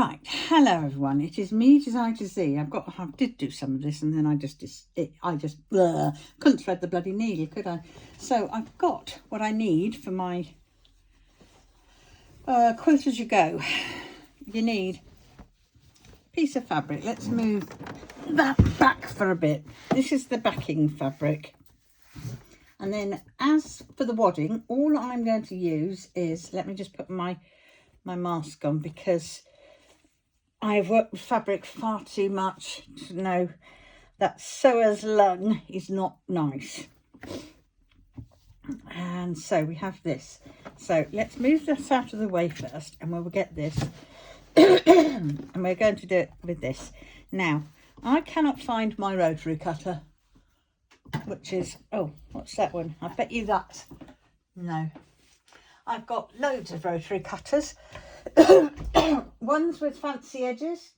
Right, hello everyone. It is me, Design to Z. I did do some of this, and then I just couldn't thread the bloody needle, could I? So I've got what I need for my quilt as you go. You need a piece of fabric. Let's move that back for a bit. This is the backing fabric. And then as for the wadding, all I'm going to use is, let me just put my mask on, because I've worked with fabric far too much to know that sewer's lung is not nice. And so we have this. So let's move this out of the way first, and we'll get this. And we're going to do it with this. Now, I cannot find my rotary cutter, which is, oh, what's that one? I bet you that. No. I've got loads of rotary cutters. Ones with fancy edges,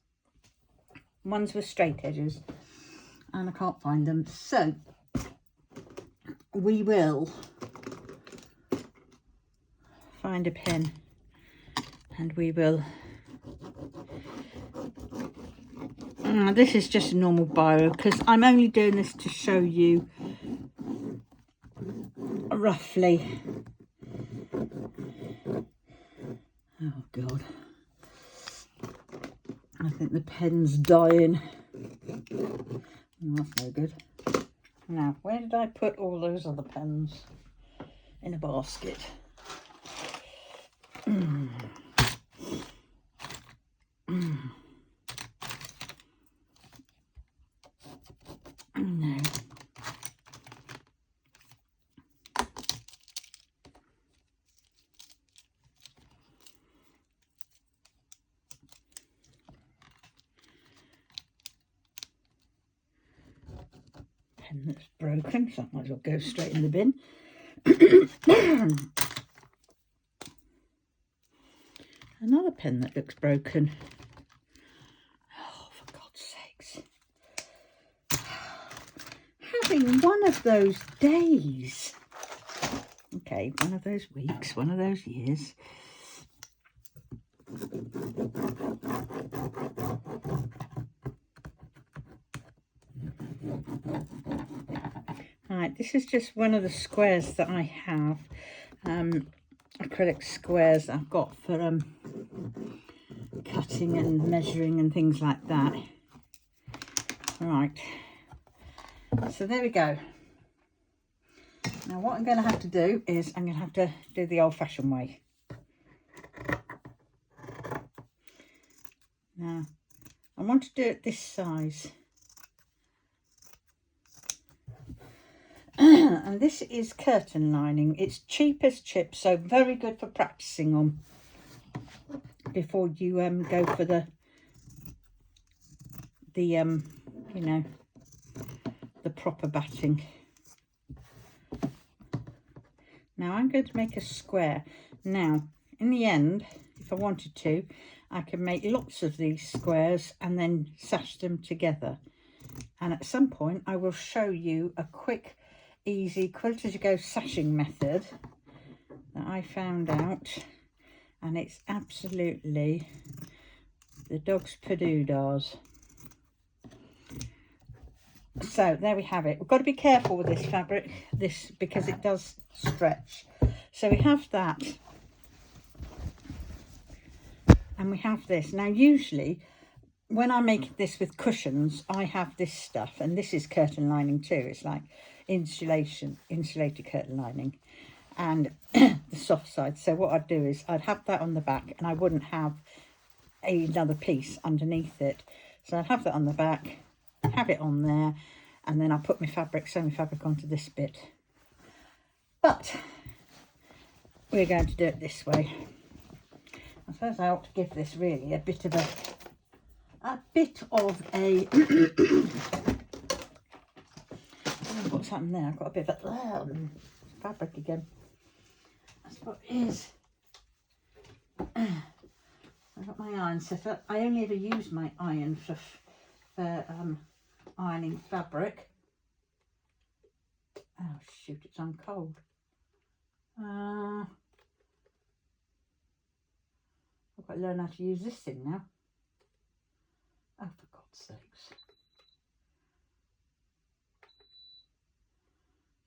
ones with straight edges, and I can't find them. So we will find a pen and we will, this is just a normal biro because I'm only doing this to show you roughly. Oh God, I think the pen's dying. Oh, that's no good. Now, where did I put all those other pens? In a basket. No. Pen that's broken, so I might as well go straight in the bin. Another pen that looks broken. Oh, for God's sakes. Having one of those days. Okay, one of those weeks, one of those years. Right, this is just one of the squares that I have. Acrylic squares that I've got for cutting and measuring and things like that. Right, so there we go. Now what I'm going to have to do is I'm going to have to do the old-fashioned way. Now I want to do it this size. And this is curtain lining. It's cheap as chips, so very good for practicing on before you go for the you know, the proper batting. Now I'm going to make a square. Now in the end, if I wanted to, I could make lots of these squares and then sash them together. And at some point I will show you a quick, easy quilt as you go sashing method that I found out, and it's absolutely the dog's padoodars. So there we have it. We've got to be careful with this fabric, because it does stretch. So we have that, and we have this. Now usually when I make this with cushions, I have this stuff, and this is curtain lining too. It's like insulated curtain lining, and the soft side. So what I'd do is I'd have that on the back, and I wouldn't have another piece underneath it. So I'd have that on the back, have it on there, and then I put my fabric, sew my fabric onto this bit. But we're going to do it this way. I suppose I ought to give this really a bit of a what's happened there? I've got a bit of fabric again. That's what it is. I've got my iron set up. I only ever use my iron for ironing fabric. Oh shoot, it's on cold. I've got to learn how to use this thing now. Oh, for God's sakes.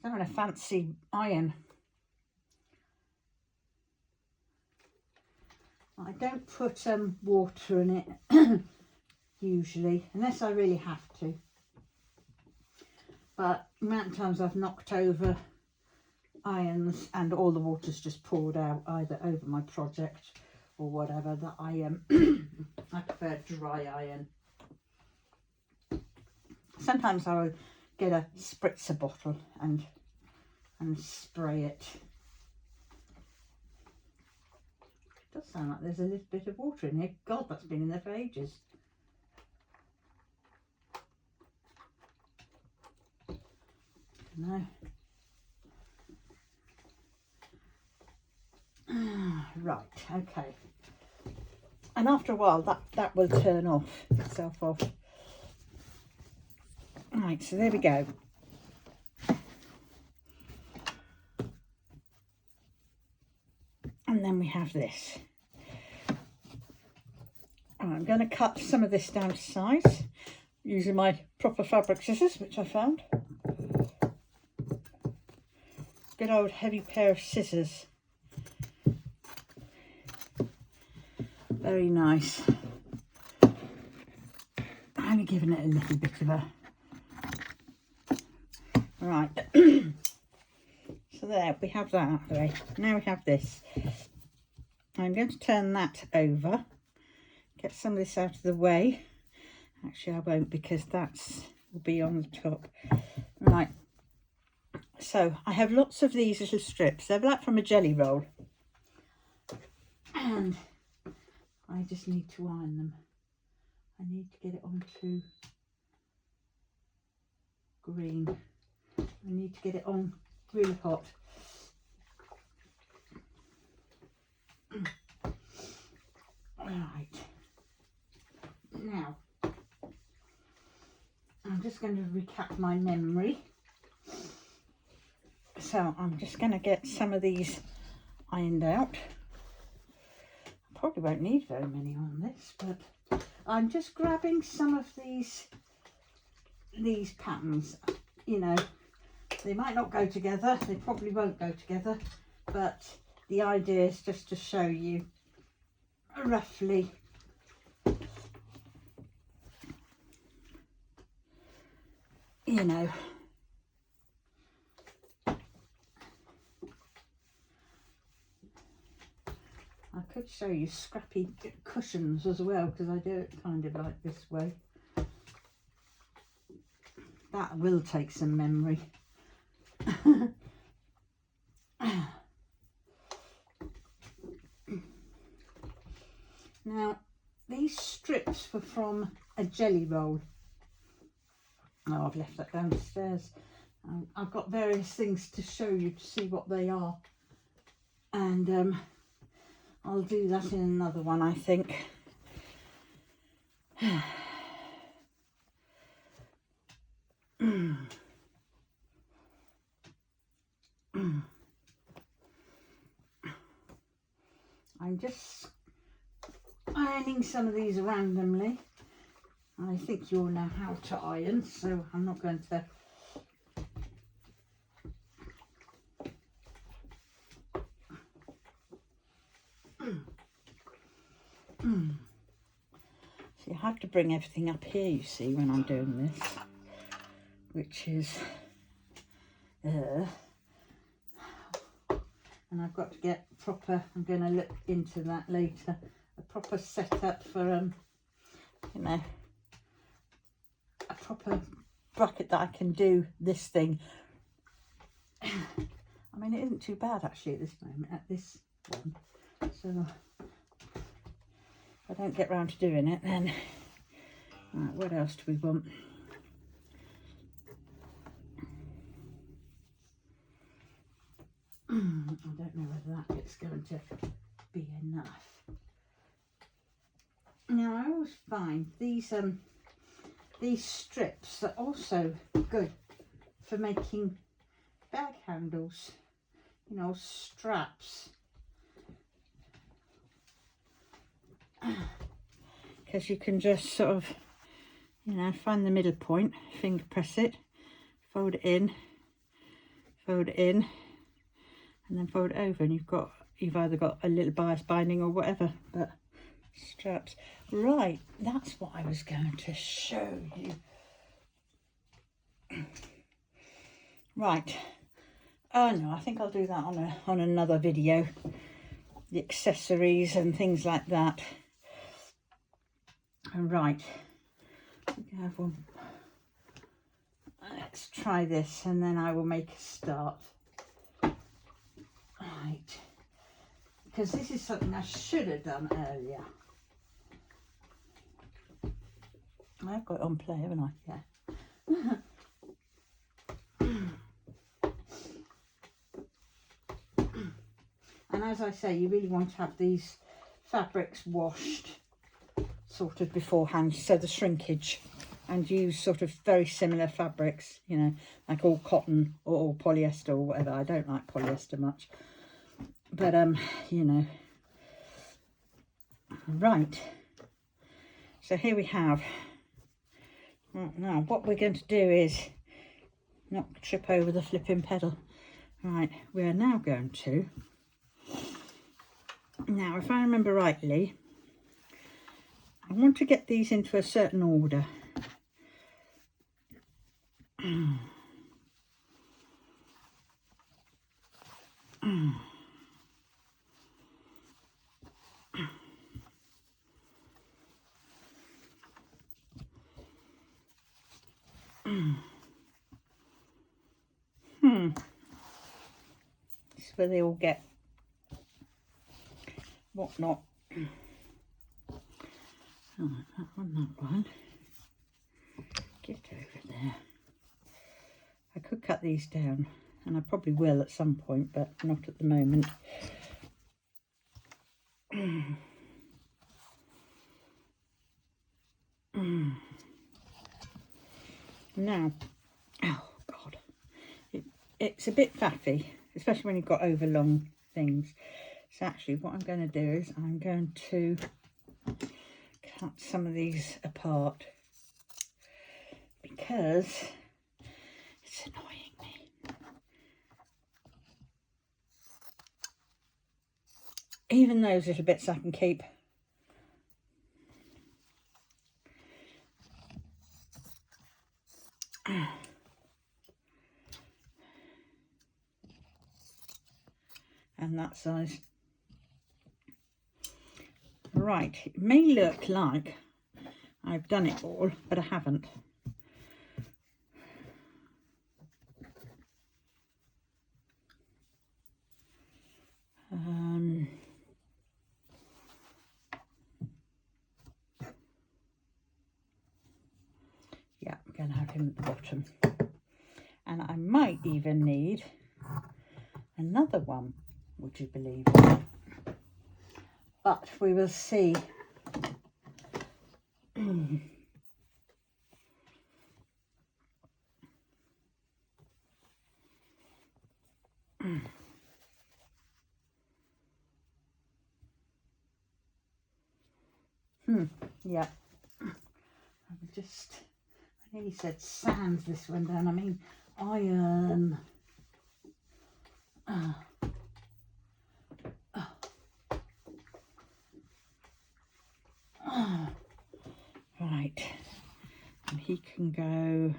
I'm having a fancy iron. I don't put water in it usually, unless I really have to. But the amount of times I've knocked over irons and all the water's just poured out either over my project or whatever, that I I prefer dry iron. Sometimes I will get a spritzer bottle and spray it. It does sound like there's a little bit of water in here. God, that's been in there for ages. No. Right, okay. And after a while that will turn itself off. Right, so there we go. And then we have this. I'm going to cut some of this down to size using my proper fabric scissors, which I found. Good old heavy pair of scissors. Very nice. I'm only giving it a little bit of a... Right. So there, we have that out of the way. Now we have this. I'm going to turn that over. Get some of this out of the way. Actually, I won't, because will be on the top. Right. So I have lots of these little strips. They're like from a jelly roll. And I just need to iron them. I need to get it onto green. I need to get it on really hot. Right. Now, I'm just going to recap my memory. So I'm just going to get some of these ironed out. Probably won't need very many on this, but I'm just grabbing some of these patterns. You know, they might not go together, they probably won't go together, but the idea is just to show you roughly you know, I could show you scrappy cushions as well, because I do it kind of like this way. That will take some memory. Now, these strips were from a jelly roll. Oh, I've left that downstairs. I've got various things to show you to see what they are. And I'll do that in another one, I think. I'm just ironing some of these randomly. I think you all know how to iron, so I'm not going to So you have to bring everything up here, you see, when I'm doing this, which is and I've got to get proper, I'm going to look into that later, a proper setup for you know, a proper bracket that I can do this thing. I mean, it isn't too bad actually at this moment, at this one. So if I don't get round to doing it, then right, what else do we want? I don't know whether that bit's going to be enough. Now I always find these strips are also good for making bag handles, you know, straps, because you can just sort of You know, find the middle point, finger press it, fold it in, and then fold it over, and you've either got a little bias binding or whatever, but straps. Right, that's what I was going to show you. Right. Oh no, I think I'll do that on another video. The accessories and things like that. Right. We have one. Let's try this and then I will make a start. Right. Because this is something I should have done earlier. I've got it on play, haven't I? Yeah. And as I say, you really want to have these fabrics washed sort of beforehand, so the shrinkage, and use sort of very similar fabrics, you know, like all cotton or all polyester or whatever. I don't like polyester much, but you know. Right, so here we have. Now what we're going to do is not trip over the flipping pedal. Right, we are now going to, now if I remember rightly, I want to get these into a certain order. This is where they all get whatnot. Oh, that one. Get over there. I could cut these down, and I probably will at some point, but not at the moment. Now, oh God, it's a bit faffy, especially when you've got overlong things. So actually what I'm going to do is I'm going to cut some of these apart because it's annoying me. Even those little bits I can keep. And that size. Right, it may look like I've done it all, but I haven't. Yeah, I'm going to have him at the bottom. And I might even need another one, would you believe it? But we will see. Yeah. I nearly said sands this one down. I mean iron. Right, and he can go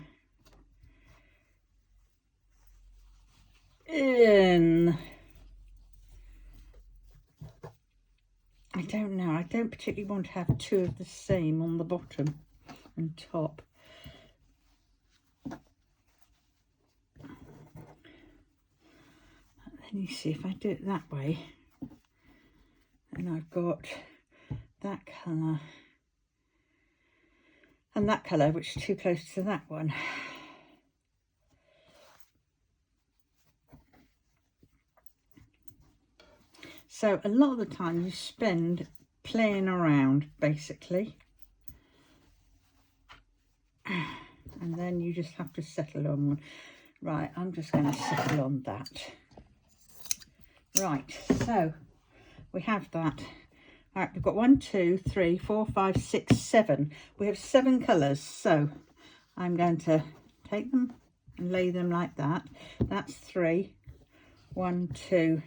in. I don't know, I don't particularly want to have two of the same on the bottom and top. But then you see, if I do it that way, then I've got that colour and that colour, which is too close to that one. So a lot of the time you spend playing around, basically. And then you just have to settle on one. Right, I'm just going to settle on that. Right, so we have that. All right, we've got 1, 2, 3, 4, 5, 6, 7. We have 7 colours, so I'm going to take them and lay them like that. That's 3. 1, 2,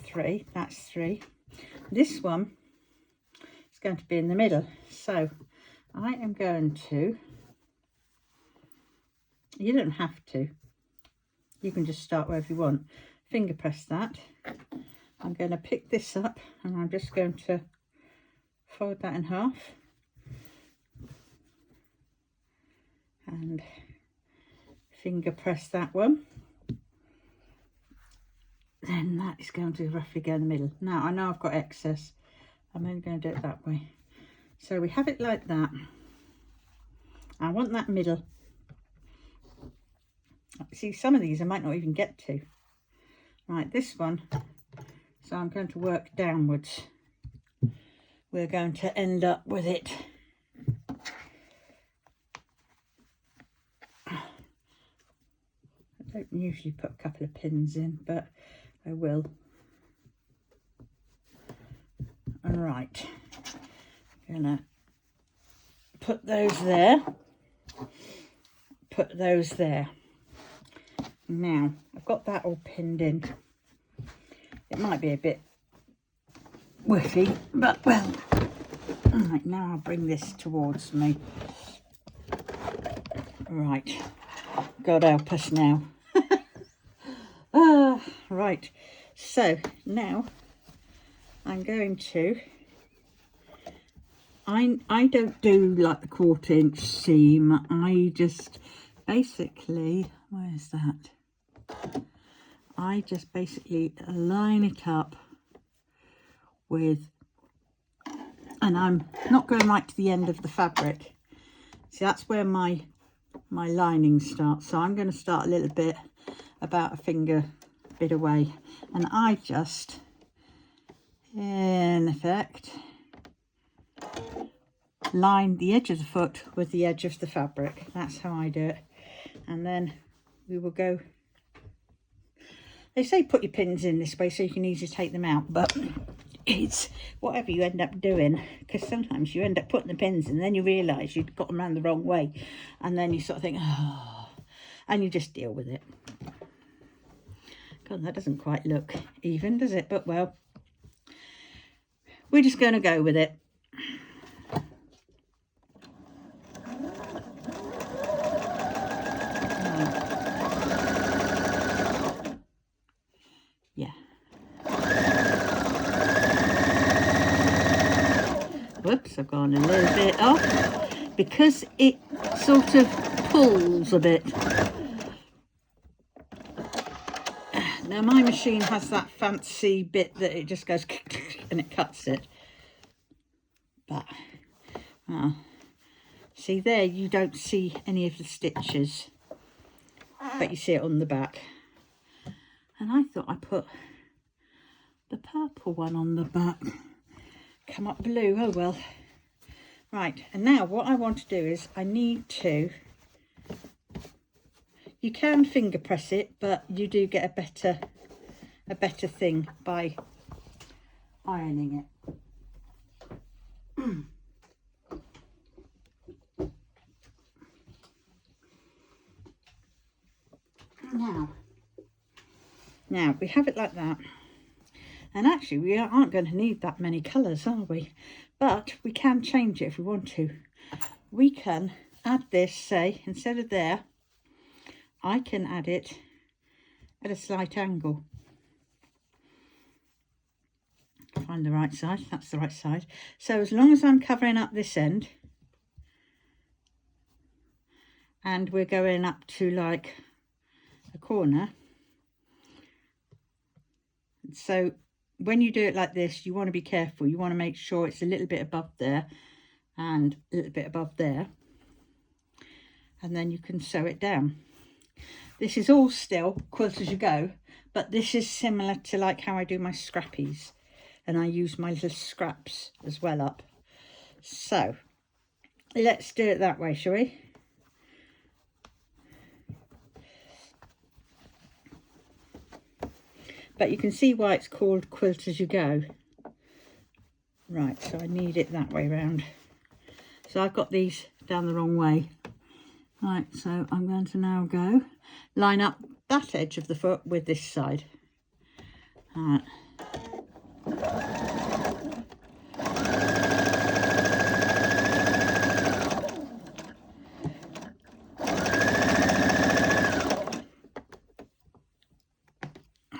3. That's 3. This one is going to be in the middle, so I am going to, you don't have to, you can just start wherever you want, finger press that. I'm going to pick this up and I'm just going to fold that in half and finger press that one. Then that is going to roughly go in the middle. Now I know I've got excess, I'm only going to do it that way. So we have it like that. I want that middle. See, some of these I might not even get to. Right, this one, so I'm going to work downwards. We're going to end up with it. I don't usually put a couple of pins in, but I will. All right, I'm gonna put those there, put those there. Now I've got that all pinned in. It might be a bit whiffy, but well, all right, now I'll bring this towards me. Right, God help us now. Right, so now I'm going to, I don't do like the 1/4 inch seam. I just basically, where's that? I just basically line it up with, and I'm not going right to the end of the fabric. See, that's where my lining starts. So I'm going to start a little bit, about a finger bit away, and I just, in effect, line the edge of the foot with the edge of the fabric. That's how I do it. And then we will go, they say put your pins in this way so you can easily take them out, but it's whatever you end up doing, because sometimes you end up putting the pins in and then you realise you've got them around the wrong way, and then you sort of think, oh, and you just deal with it. God, that doesn't quite look even, does it? But well, we're just going to go with it. Yeah. Whoops, I've gone a little bit off because it sort of pulls a bit. Now my machine has that fancy bit that it just goes and it cuts it. But see there, you don't see any of the stitches, but you see it on the back. And I thought I put the purple one on the back. Come up blue, oh well. Right, and now what I want to do is I need to, you can finger press it, but you do get a better thing by ironing it. Now we have it like that, and actually we aren't going to need that many colours, are we? But we can change it if we want to. We can add this, say, instead of there, I can add it at a slight angle. Find the right side, that's the right side. So as long as I'm covering up this end, and we're going up to like a corner, so when you do it like this, you want to be careful. You want to make sure it's a little bit above there and a little bit above there, and then you can sew it down. This is all still quilt as you go, but this is similar to like how I do my scrappies, and I use my little scraps as well up. So let's do it that way, shall we? But you can see why it's called quilt as you go. Right, so I need it that way round. So I've got these down the wrong way. Right, so I'm going to now go line up that edge of the foot with this side. All right.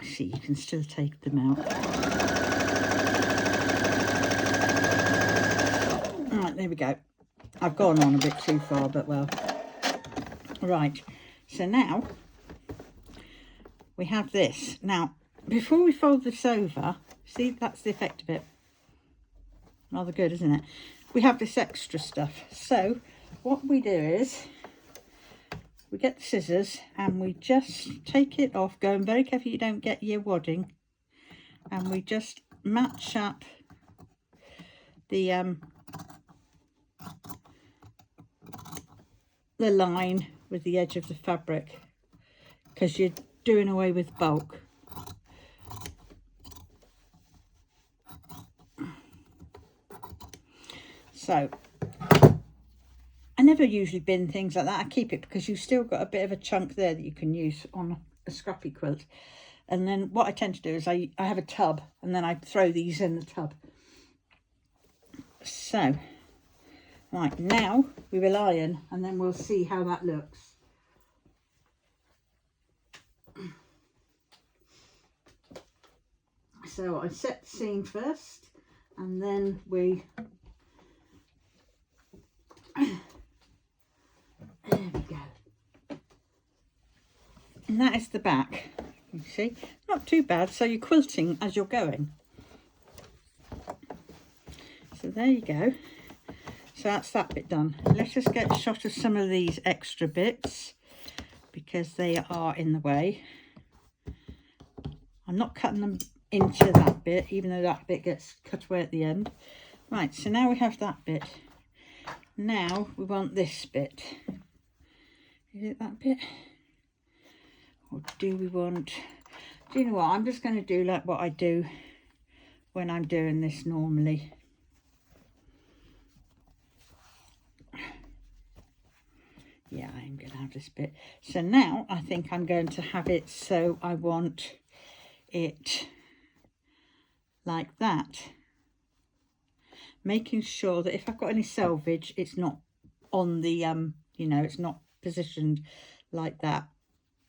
See, you can still take them out. All right, there we go. I've gone on a bit too far, but well. Right, so now we have this. Now, before we fold this over, see, that's the effect of it. Rather good, isn't it? We have this extra stuff. So what we do is we get the scissors and we just take it off, going very careful you don't get your wadding, and we just match up the line with the edge of the fabric, because you're doing away with bulk. So I never usually bin things like that. I keep it because you've still got a bit of a chunk there that you can use on a scrappy quilt. And then what I tend to do is I have a tub, and then I throw these in the tub. So right, now we will iron, and then we'll see how that looks. So I set the seam first, and then we there we go. And that is the back. You see, not too bad. So you're quilting as you're going. So there you go. So that's that bit done. Let us get a shot of some of these extra bits because they are in the way. I'm not cutting them into that bit, even though that bit gets cut away at the end. Right, so now we have that bit. Now we want this bit. Is it that bit? Or do we want... Do you know what? I'm just going to do like what I do when I'm doing this normally. Yeah, I'm going to have this bit. So now I think I'm going to have it so I want it like that. Making sure that if I've got any selvage, it's not on the, you know, it's not positioned like that,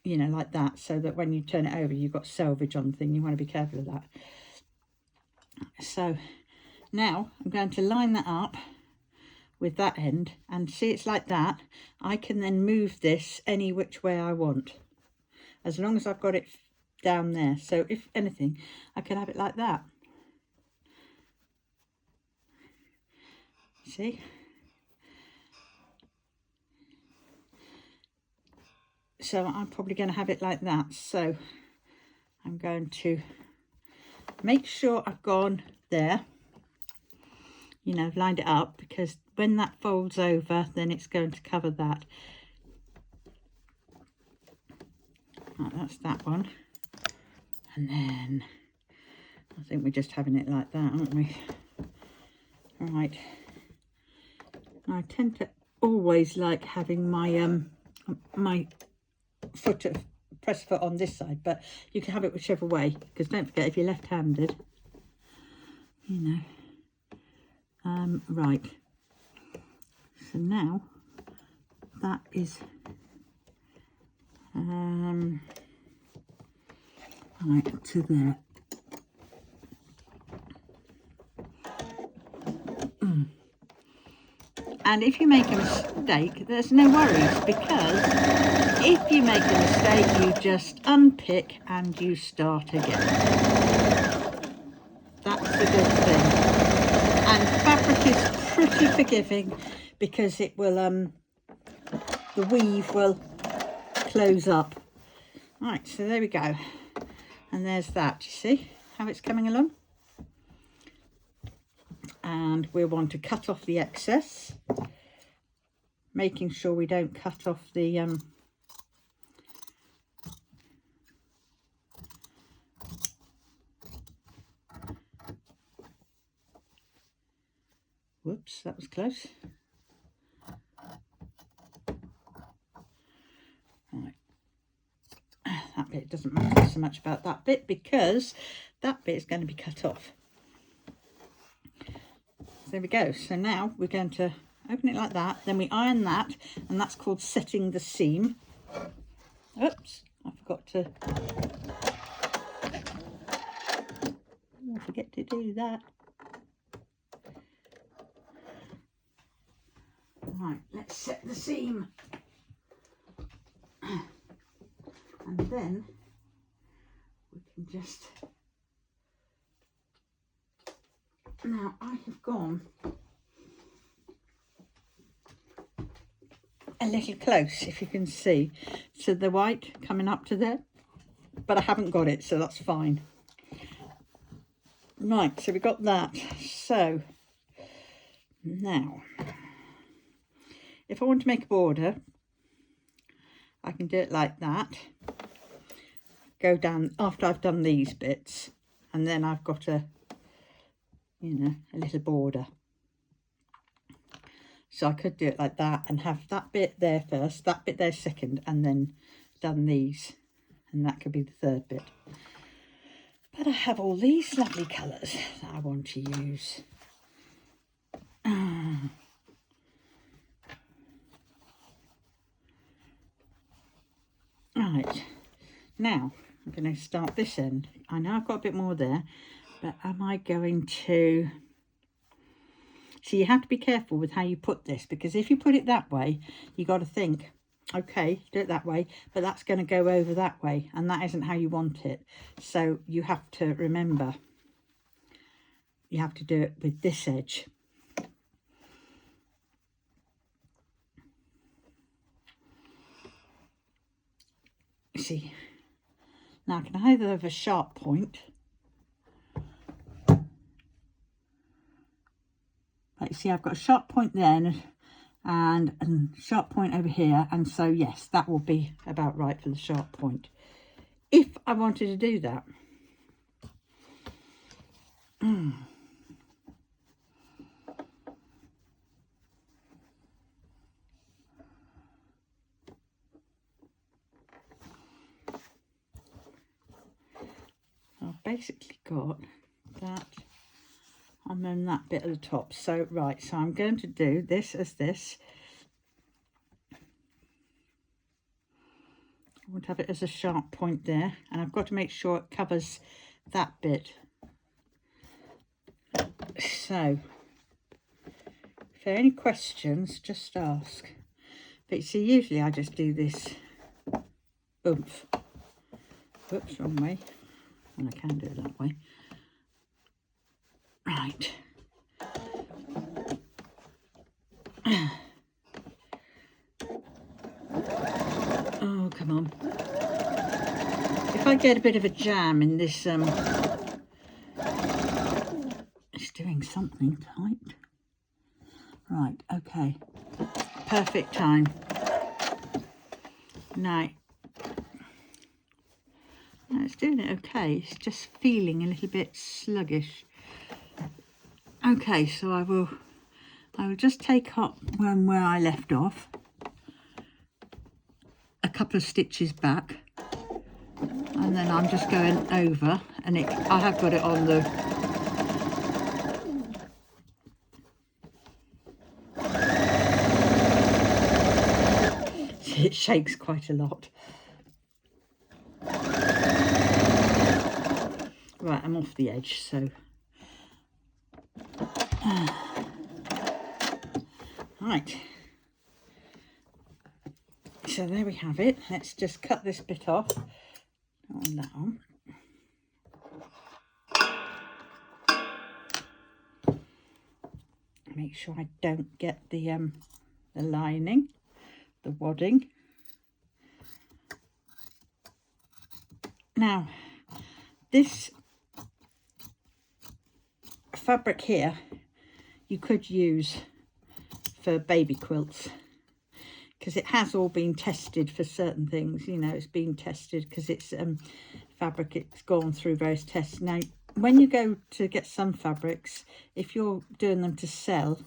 you know, like that, so that when you turn it over, you've got selvage on the thing. You want to be careful of that. So now I'm going to line that up with that end, and see, it's like that. I can then move this any which way I want, as long as I've got it down there. So if anything, I can have it like that. See? So I'm probably going to have it like that. So I'm going to make sure I've gone there, you know, lined it up, because when that folds over, then it's going to cover that. Right, that's that one. And then I think we're just having it like that, aren't we? Right. I tend to always like having my my press foot on this side, but you can have it whichever way, because don't forget, if you're left-handed, you know. Right. So now that is right to there. And if you make a mistake, there's no worries, because if you make a mistake, you just unpick and you start again. That's the good thing. And fabric is pretty forgiving, because it will, the weave will close up. Right, so there we go. And there's that. You see how it's coming along? And we want to cut off the excess, making sure we don't cut off the Whoops, that was close. Right. That bit doesn't matter so much about that bit because that bit is going to be cut off. So there we go. So now we're going to open it like that, then we iron that, and that's called setting the seam. Oops, I forgot to do that. Right, let's set the seam. And then we can just... Now I have gone a little close, if you can see, to the white coming up to there, but I haven't got it, so that's fine. Right, so we got that. So now, if I want to make a border, I can do it like that. Go down after I've done these bits, and then I've got a, you know, a little border. So I could do it like that and have that bit there first, that bit there second, and then done these, and that could be the third bit. But I have all these lovely colours that I want to use. Right, now I'm going to start this end. I know I've got a bit more there, but am I going to... So you have to be careful with how you put this, because if you put it that way, you got to think, okay, do it that way, but that's going to go over that way, and that isn't how you want it. So you have to remember, you have to do it with this edge. See, now I can either have a sharp point, but you see I've got a sharp point there and a sharp point over here, and so yes, that will be about right for the sharp point if I wanted to do that. I've basically got that and then that bit at the top. So right, so I'm going to do this as this. I want to have it as a sharp point there, and I've got to make sure it covers that bit. So if there are any questions, just ask. But you see, usually I just do this oomph. Whoops, wrong way. And I can do it that way. Right. Oh, come on. If I get a bit of a jam in this, it's doing something tight. Right, okay. Perfect time. Now, it's doing it okay. It's just feeling a little bit sluggish. Okay, so I will just take up where I left off, a couple of stitches back, and then I'm just going over, and I have got it on the it shakes quite a lot. Right, I'm off the edge, so right, so there we have it. Let's just cut this bit off on that one. Make sure I don't get the lining, the wadding. Now, this fabric here you could use for baby quilts, because it has all been tested for certain things. You know, it's been tested because it's fabric, it's gone through various tests. Now when you go to get some fabrics, if you're doing them to sell,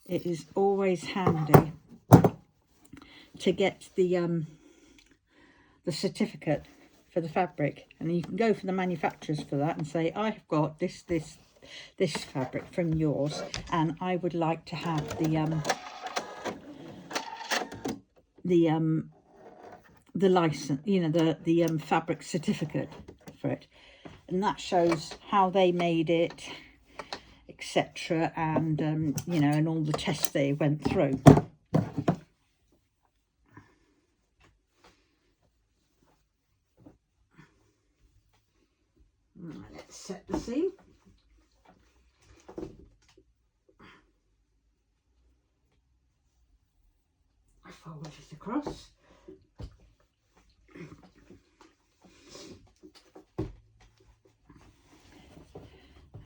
it is always handy to get the certificate for the fabric, and you can go for the manufacturers for that and say, I have got this fabric from yours, and I would like to have the license, you know, the fabric certificate for it, and that shows how they made it, etc., and you know, and all the tests they went through. Right, let's set the seam. I fold it across.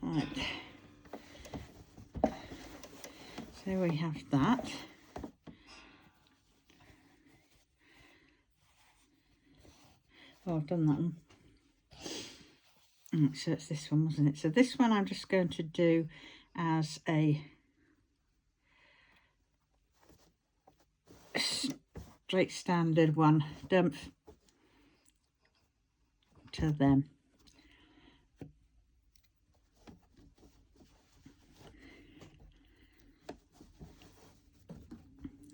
Right, so we have that. Oh, I've done that one. Right, so it's this one, wasn't it? So this one I'm just going to do as a straight standard one, dump to them.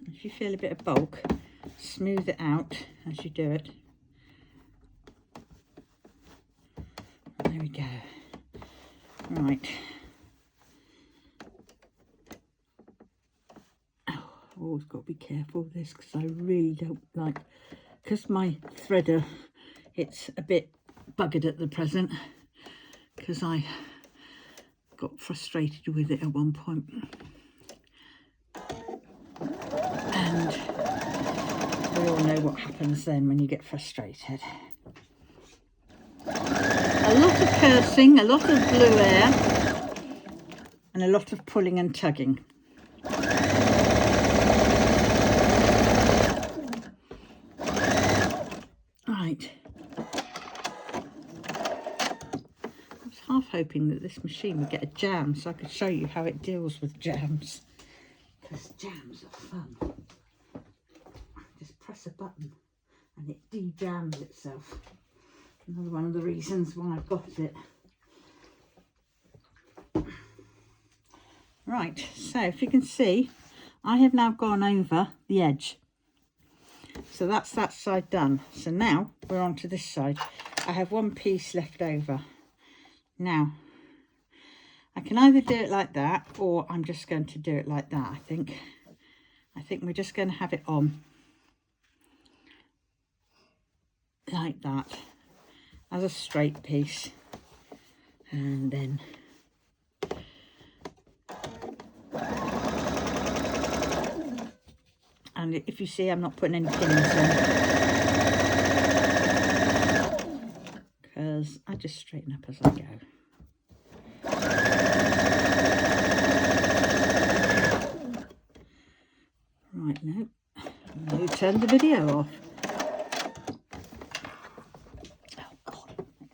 If you feel a bit of bulk, smooth it out as you do it. There we go. Right. Oh, I've always got to be careful with this because I really don't like, because my threader, it's a bit buggered at the present because I got frustrated with it at one point. And we all know what happens then when you get frustrated. A lot of cursing, a lot of blue air, and a lot of pulling and tugging. Right. I was half hoping that this machine would get a jam so I could show you how it deals with jams. Because jams are fun. Just press a button and it de-jams itself. Another one of the reasons why I've got it. Right, so if you can see, I have now gone over the edge. So that's that side done. So now we're on to this side. I have one piece left over. Now, I can either do it like that, or I'm just going to do it like that, I think. I think we're just going to have it on like that as a straight piece, and then and if you see, I'm not putting any pins in because I just straighten up as I go. Right, no, turn the video off.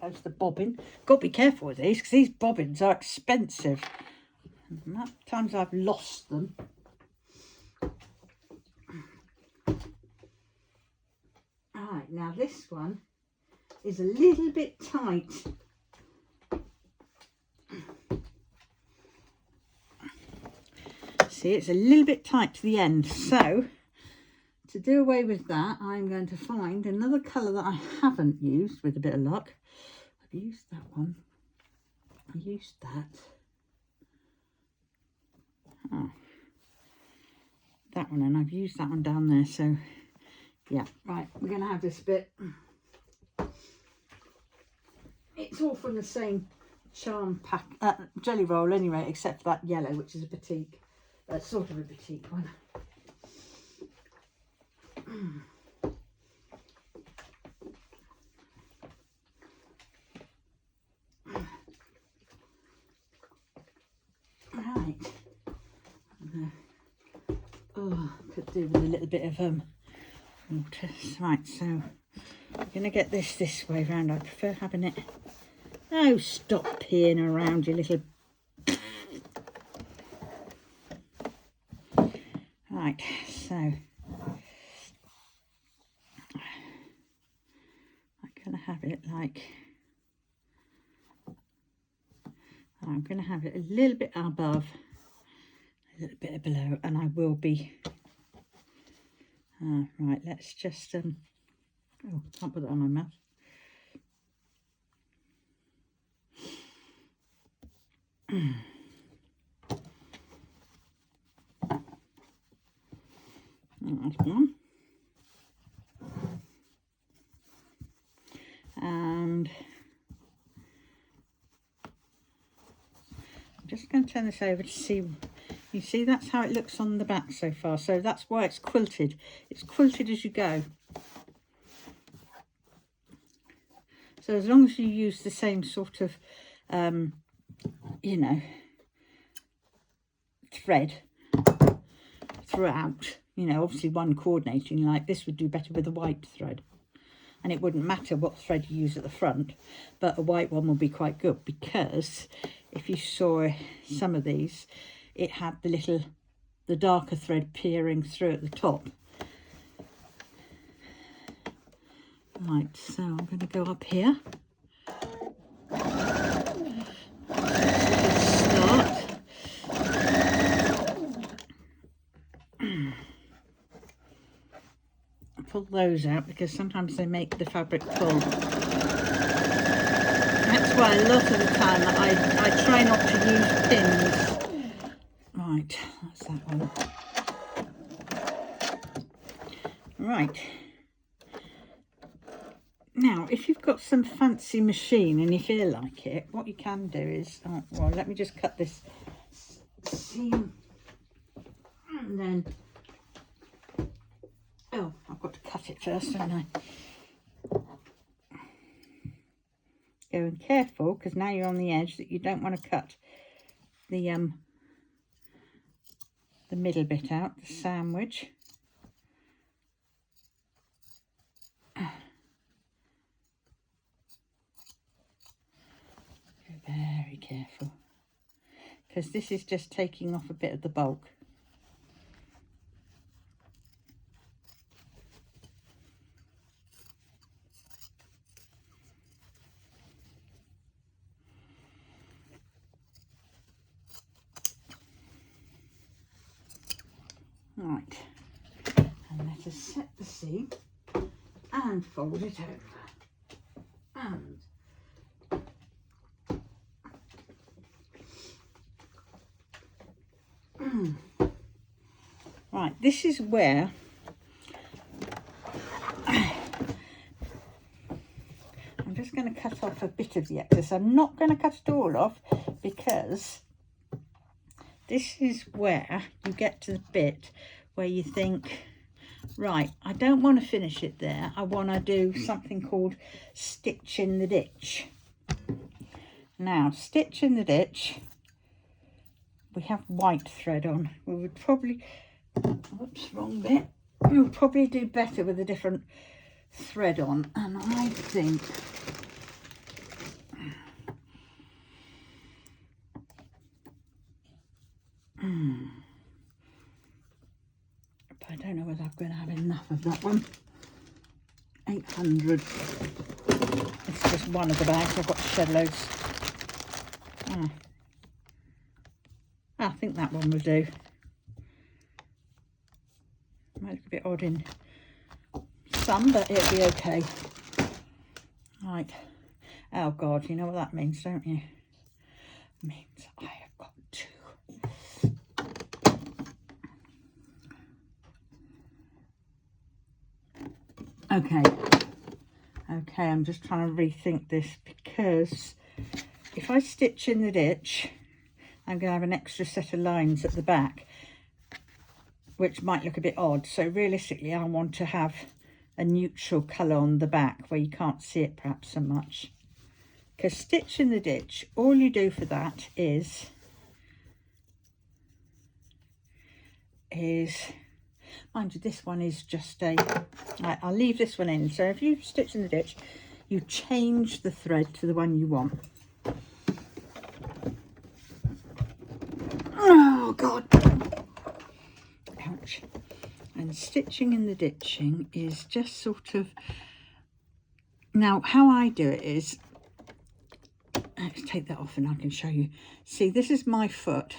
Goes the bobbin. Got to be careful with these because these bobbins are expensive. And that times I've lost them. Alright, now this one is a little bit tight. See, it's a little bit tight to the end. So, to do away with that, I'm going to find another colour that I haven't used with a bit of luck. I've used that one. I used that. Oh, that one, and I've used that one down there. So, yeah, right, we're going to have this bit. It's all from the same charm pack, jelly roll anyway, except for that yellow, which is a batik, sort of a batik one. Right. Oh, could do with a little bit of water. Right, so I'm going to get this way round. I prefer having it. Oh, stop peeing around, you little. Right, so I'm going to have it like, I'm going to have it a little bit above, a little bit below, and I will be, right, let's just, oh, can't put that on my mouth. That's one. And I'm just going to turn this over to see, you see that's how it looks on the back so far. So that's why it's quilted. It's quilted as you go. So as long as you use the same sort of, you know, thread throughout, you know, obviously one coordinating, like this would do better with a white thread. And it wouldn't matter what thread you use at the front, but a white one will be quite good, because if you saw some of these, it had the darker thread peering through at the top. Right, so I'm going to go up here. Start. Pull those out because sometimes they make the fabric pull. That's why a lot of the time I try not to use pins. Right, that's that one. Right. Now, if you've got some fancy machine and you feel like it, what you can do is, oh, well, let me just cut this seam, and then, oh, I've got to cut it first, don't I? Going careful, because now you're on the edge, that you don't want to cut the middle bit out, the sandwich. Very careful, because this is just taking off a bit of the bulk. Right, and let us set the seam and fold it over. And right, this is where I'm just going to cut off a bit of the excess. I'm not going to cut it all off, because this is where you get to the bit where you think, right, I don't want to finish it there. I want to do something called stitch in the ditch. Now, stitch in the ditch, we have white thread on. We would probably, whoops, wrong bit. We'll probably do better with a different thread on. And I think, but I don't know whether I'm going to have enough of that one. 800. It's just one of the bags. I've got shed loads. I think that one will do. Might look a bit odd in some, but it'll be okay. Right. Oh God, you know what that means, don't you? It means I have got to. Okay, I'm just trying to rethink this, because if I stitch in the ditch, I'm going to have an extra set of lines at the back, which might look a bit odd. So realistically, I want to have a neutral colour on the back where you can't see it perhaps so much. Because stitch in the ditch, all you do for that is mind you, this one is just I'll leave this one in. So if you stitch in the ditch, you change the thread to the one you want. Oh God, ouch. And stitching in the ditching is just sort of, now how I do it is, let's take that off and I can show you. See, this is my foot.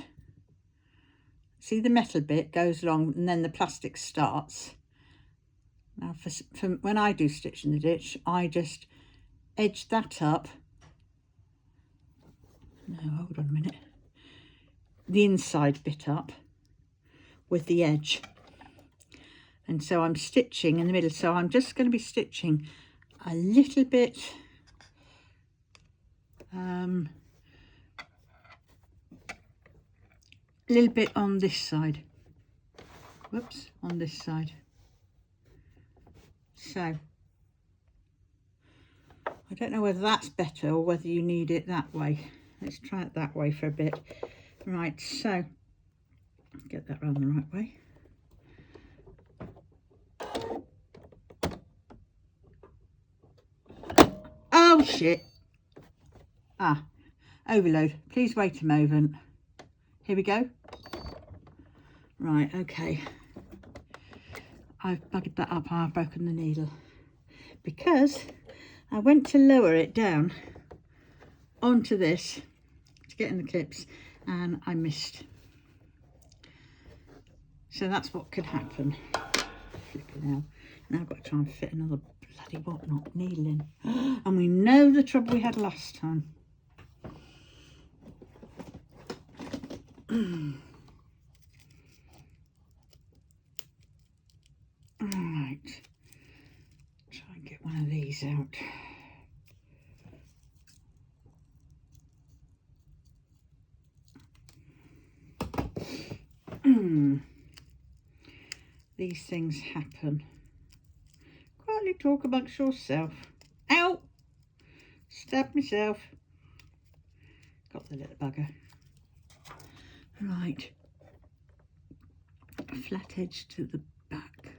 See, the metal bit goes along and then the plastic starts. Now for when I do stitch in the ditch, I just edge that up. No, hold on a minute. The inside bit up with the edge. And so I'm stitching in the middle. So I'm just going to be stitching a little bit on this side. Whoops, on this side. So I don't know whether that's better or whether you need it that way. Let's try it that way for a bit. Right, so get that round the right way. Oh shit. Overload. Please wait a moment. Here we go. Right, okay. I've buggered that up. I've broken the needle because I went to lower it down onto this to get in the clips and I missed. So that's what could happen. Flipping hell. Now I've got to try and fit another bloody whatnot needle in. And we know the trouble we had last time. Alright. Try and get one of these out. These things happen. Quietly talk amongst yourself. Ow! Stabbed myself. Got the little bugger. Right. A flat edge to the back.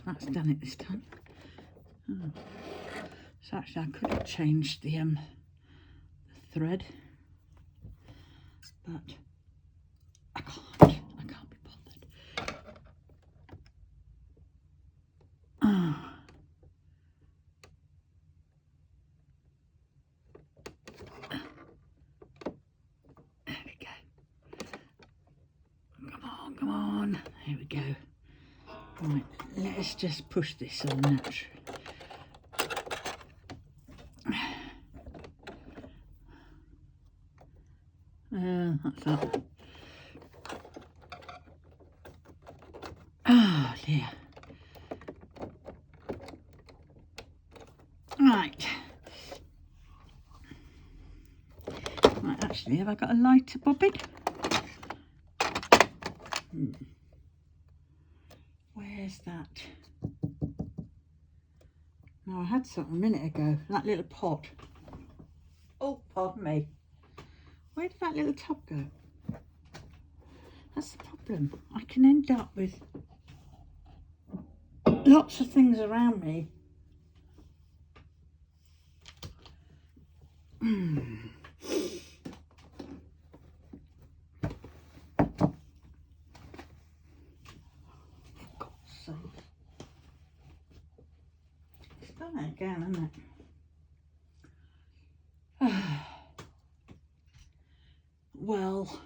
That's done it this time. So actually I could have changed the thread, but I can't be bothered. There we go. Come on. There we go. Right, let's just push this on naturally. That's up. Oh dear. Right. Right, actually, have I got a lighter bobbin? Where's that? No, I had something a minute ago. That little pot. Oh, pardon me. Where did that little top go? That's the problem. I can end up with lots of things around me. For God's sake. It's done it again, isn't it? Well,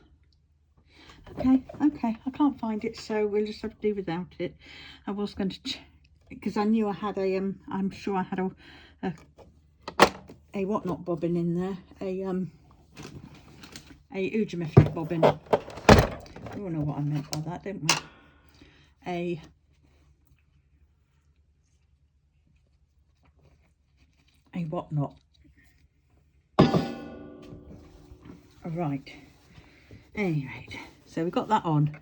okay, I can't find it, so we'll just have to do without it. I was going to, because I knew I had a, I'm sure I had a whatnot bobbin in there, a Ujimiflip bobbin. We all know what I meant by that, don't we? A whatnot. Right. Anyway, so we've got that on.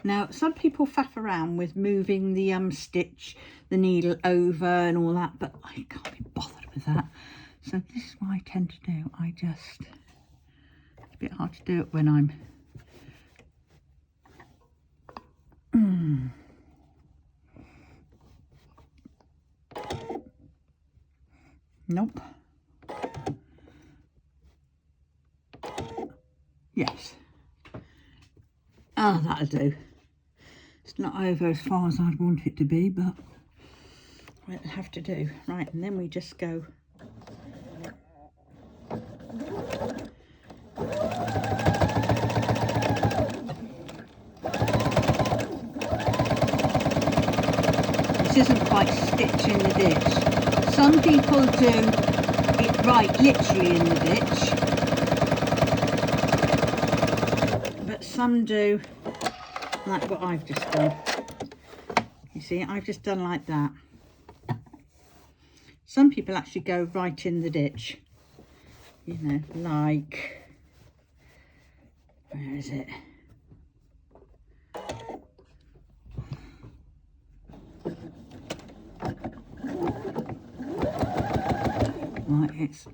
Now, some people faff around with moving the stitch, the needle over and all that, but I can't be bothered with that. So this is what I tend to do. It's a bit hard to do it when I'm nope. Yes. Oh, that'll do. It's not over as far as I'd want it to be, but it'll have to do. Right, and then we just go this isn't quite stitch in the ditch. Some people do it right literally in the ditch, but some do like what I've just done. You see, I've just done like that. Some people actually go right in the ditch, you know, like, where is it? Right, it's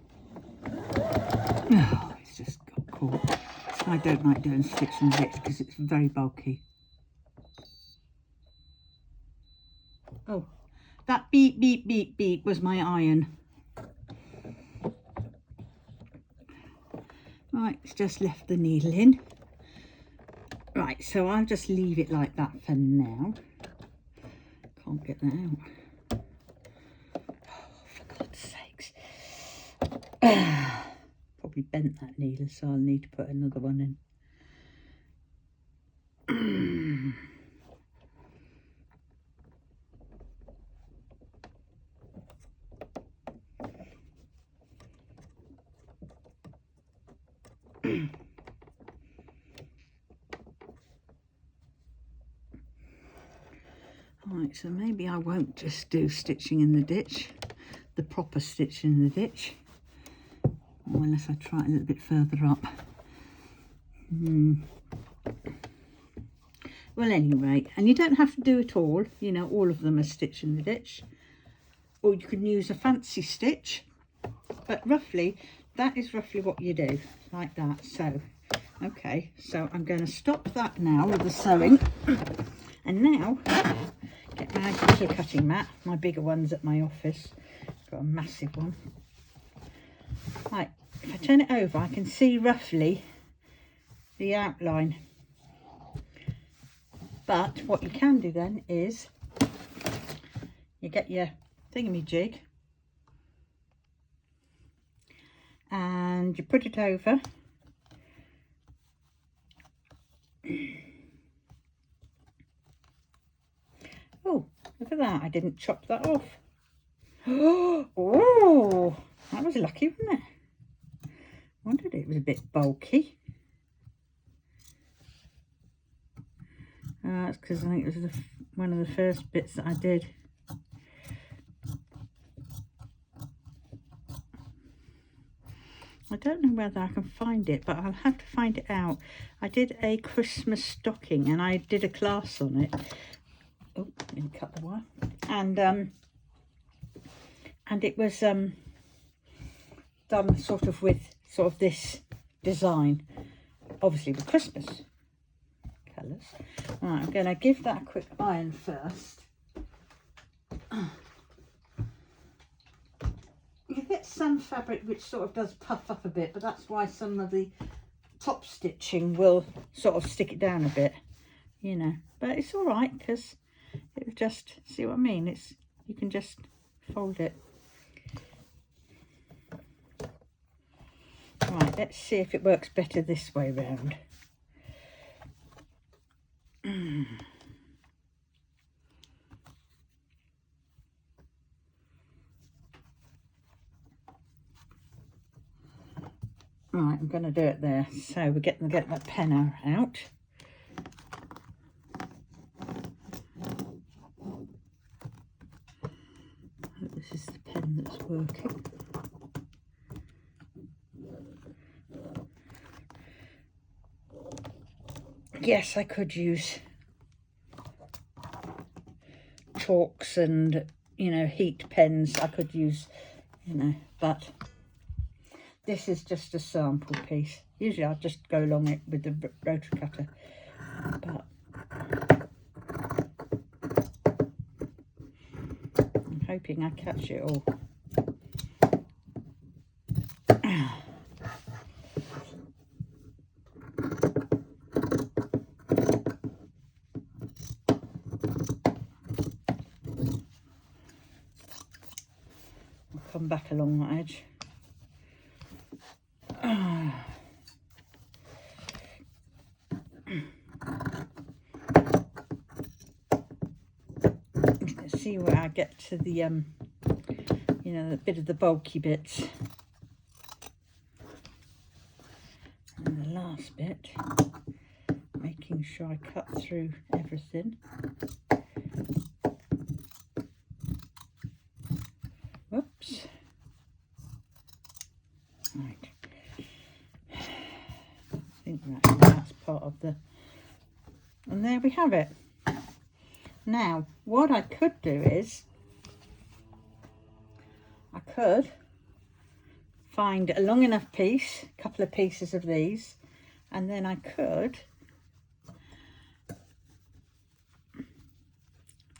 just got caught. I don't like doing stitch and ditch because it's very bulky. Oh, that beep, beep, beep, beep was my iron. Right, it's just left the needle in. Right, so I'll just leave it like that for now. Can't get that out. Oh, for God's sakes. Probably bent that needle, so I'll need to put another one in. Right, so maybe I won't just do stitching in the ditch, the proper stitch in the ditch, or unless I try it a little bit further up. Well, anyway, and you don't have to do it all, you know, all of them are stitch in the ditch, or you can use a fancy stitch, but roughly, that is roughly what you do, like that. So, okay, so I'm going to stop that now with the sewing, and now get my little cutting mat, my bigger one's at my office, got a massive one. Right, if I turn it over, I can see roughly the outline. But what you can do then is you get your thingamajig and you put it over. Oh, look at that, I didn't chop that off. Oh, that was lucky, wasn't it? Wondered it was a bit bulky. That's because I think it was one of the first bits that I did. I don't know whether I can find it, but I'll have to find it out. I did a Christmas stocking and I did a class on it. Oh, let me cut the wire. And it was done sort of with this design, obviously with Christmas colours. Right, I'm going to give that a quick iron first. You get some fabric which sort of does puff up a bit, but that's why some of the top stitching will sort of stick it down a bit, you know. But it's all right because it'll just, see what I mean? It's, you can just fold it. Right, let's see if it works better this way round. Right, I'm going to do it there. So we're getting that pen out. This is the pen that's working. Yes, I could use chalks and, you know, heat pens. I could use, you know, but this is just a sample piece. Usually I'll just go along it with the rotary cutter, but I'm hoping I catch it all. come back along that edge. Let's see where I get to the you know, the bit of the bulky bits. And the last bit, making sure I cut through everything. Whoops. Right. I think that's part of the... And there we have it. Now, what I could do is, I could find a long enough piece, a couple of pieces of these, and then I could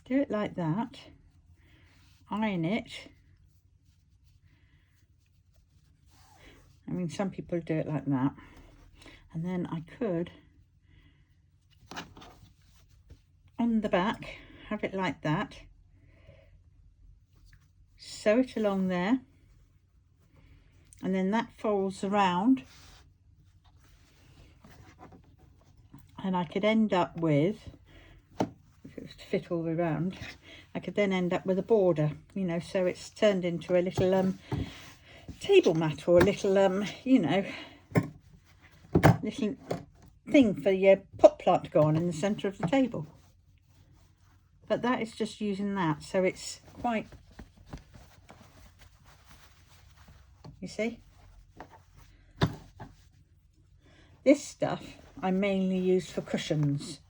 do it like that, iron it. I mean, some people do it like that, and then I could, on the back, have it like that, sew it along there, and then that folds around, and I could end up with, if it was to fit all the way around, I could then end up with a border, you know, so it's turned into a little table mat, or a little you know, little thing for your pot plant to go on in the centre of the table. But that is just using that, so it's quite, you see. This stuff I mainly use for cushions,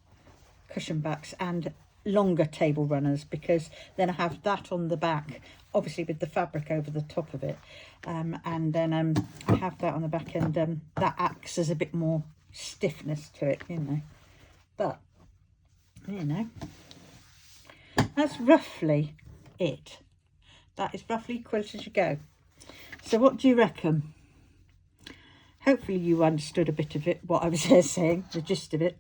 cushion backs and longer table runners, because then I have that on the back, obviously with the fabric over the top of it, and then I have that on the back, and that acts as a bit more stiffness to it, you know. But you know, that's roughly it. That is roughly quilt as you go. So what do you reckon? Hopefully you understood a bit of it, what I was saying, the gist of it.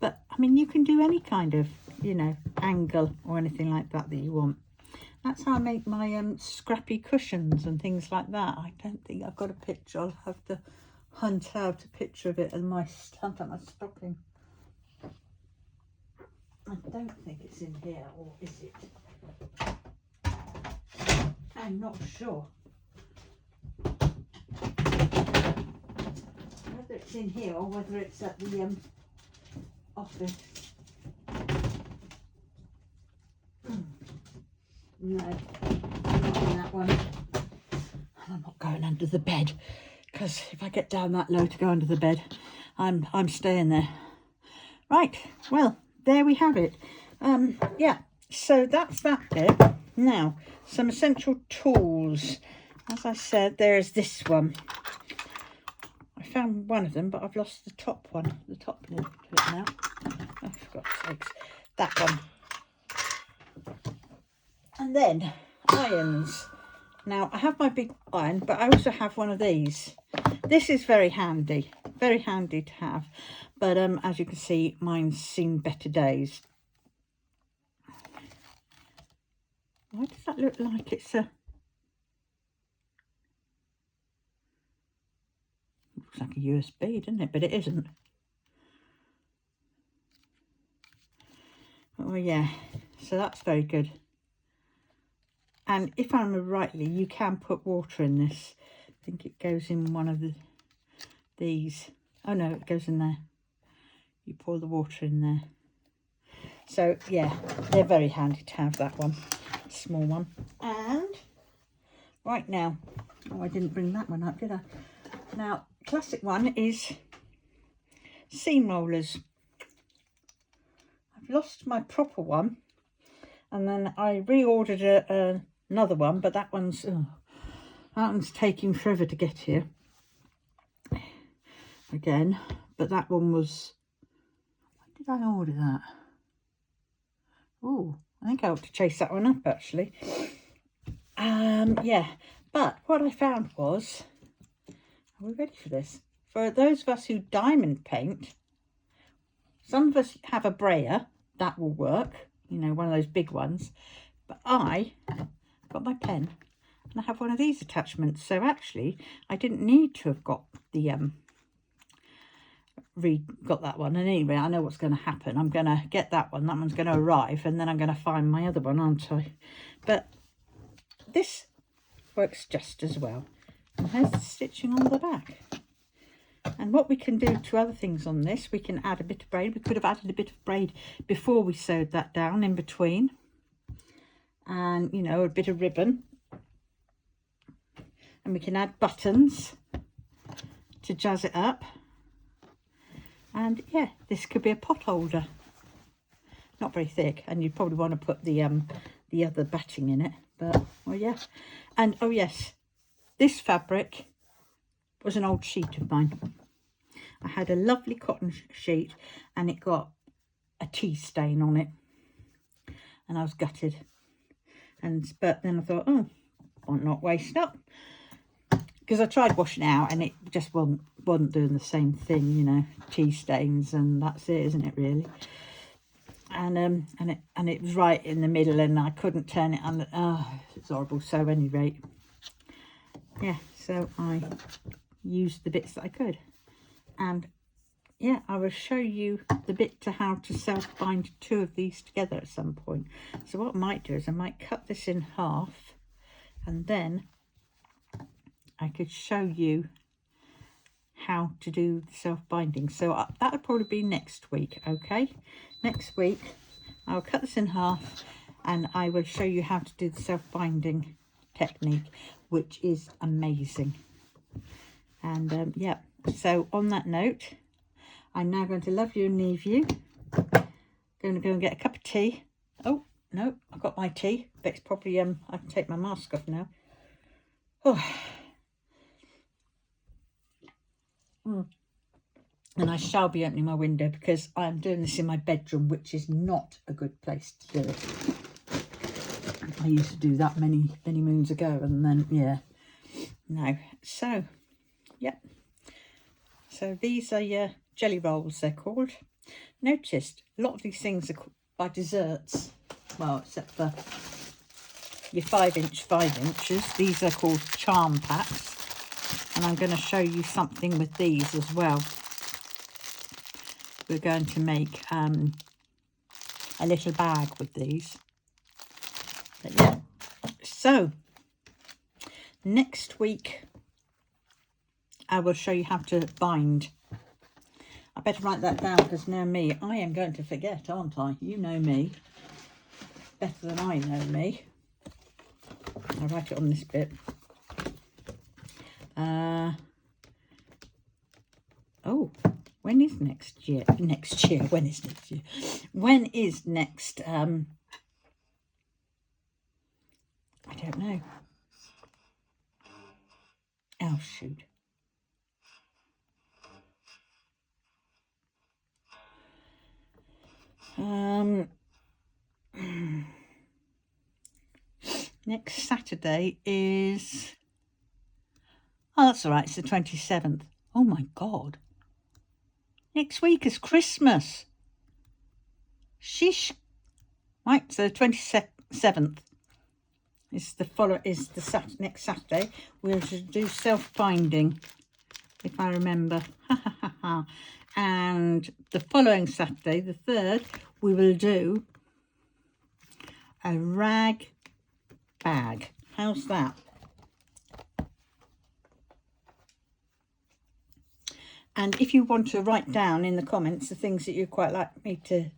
But I mean, you can do any kind of, you know, angle or anything like that that you want. That's how I make my scrappy cushions and things like that. I don't think I've got a picture. I'll have to hunt out a picture of it and my stocking. I don't think it's in here, or is it? I'm not sure. Whether it's in here or whether it's at the office. No, not in that one. And I'm not going under the bed, because if I get down that low to go under the bed, I'm staying there. Right, well, there we have it. Yeah, so that's that bit. Now, some essential tools. As I said, there's this one. I found one of them, but I've lost the top one, the top lid to it now. Oh, for God's sakes. That one. And then irons. Now, I have my big iron, but I also have one of these. This is very handy to have. But as you can see, mine's seen better days. Why does that look like it's a... Looks like a USB, doesn't it? But it isn't. Oh yeah, so that's very good. And if I remember rightly, you can put water in this. I think it goes in one of these. Oh no, it goes in there. You pour the water in there. So yeah, they're very handy to have, that one. Small one. And right now, oh, I didn't bring that one up, did I? Now, classic one is seam rollers. I've lost my proper one, and then I reordered another one, but that one's taking forever to get here again. But that one was, when did I order that? Oh, I think I ought to chase that one up actually. Yeah, but what I found was, are we ready for this? For those of us who diamond paint, some of us have a brayer, that will work, you know, one of those big ones. But I got my pen, and I have one of these attachments. So actually I didn't need to have got the got that one. And anyway, I know what's going to happen. I'm going to get that one's going to arrive, and then I'm going to find my other one, aren't I? But this works just as well. And there's the stitching on the back. And what we can do to other things on this, we can add a bit of braid. We could have added a bit of braid before we sewed that down in between, and you know, a bit of ribbon, and we can add buttons to jazz it up. And yeah, this could be a pot holder, not very thick, and you'd probably want to put the other batting in it, but well, yeah. And oh yes, this fabric was an old sheet of mine. I had a lovely cotton sheet and it got a tea stain on it, and I was gutted. But then I thought, oh, why not waste up? Because I tried washing it out and it just wasn't doing the same thing, you know, tea stains, and that's it, isn't it, really? And it was right in the middle, and I couldn't turn it on. Oh, it's horrible. So at any rate, yeah, so I used the bits that I could. And yeah, I will show you the bit to how to self-bind two of these together at some point. So what I might do is I might cut this in half, and then I could show you how to do the self-binding. So that would probably be next week, okay? Next week I'll cut this in half and I will show you how to do the self-binding technique, which is amazing. And yeah, so on that note, I'm now going to love you and leave you. Going to go and get a cup of tea. Oh no, I've got my tea, but it's probably I can take my mask off now. Oh. And I shall be opening my window because I'm doing this in my bedroom, which is not a good place to do it. I used to do that many moons ago, and then yeah, no. So yep, so these are your jelly rolls, they're called. Noticed a lot of these things are by desserts, well, except for your 5 inches. These are called charm packs. And I'm going to show you something with these as well. We're going to make a little bag with these. But yeah, so next week I will show you how to bind. I better write that down, because now me, I am going to forget, aren't I? You know me better than I know me. I'll write it on this bit. Oh, when is next year? When is next year? When is next? I don't know. Oh, shoot. Next Saturday is... Oh, that's all right. It's the 27th. Oh, my God. Next week is Christmas. Sheesh. Right, so the 27th is the next Saturday. We'll do self-binding, if I remember. And the following Saturday, the 3rd, we will do a rag bag. How's that? And if you want to write down in the comments the things that you'd quite like me to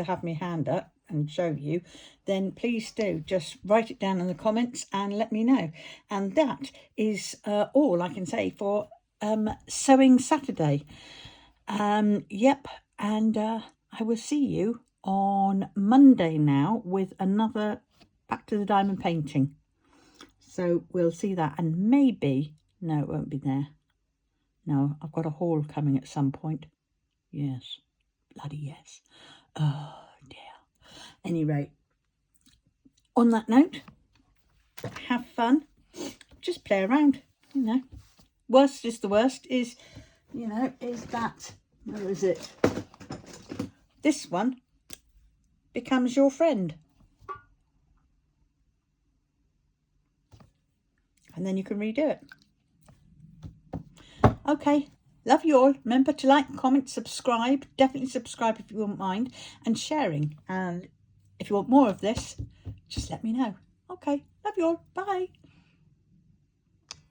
have me hand up and show you, then please do just write it down in the comments and let me know. And that is all I can say for Sewing Saturday. Yep, and I will see you on Monday now with another Back to the Diamond painting. So we'll see that, and maybe, no, it won't be there. No, I've got a haul coming at some point. Yes, bloody yes. Oh dear. Anyway, on that note, have fun. Just play around, you know. Worst is the worst is, you know, is that, where is it? This one becomes your friend. and then you can redo it. Okay, love you all. Remember to like, comment, subscribe. Definitely subscribe if you wouldn't mind, and sharing. And if you want more of this, just let me know. Okay, love you all. Bye.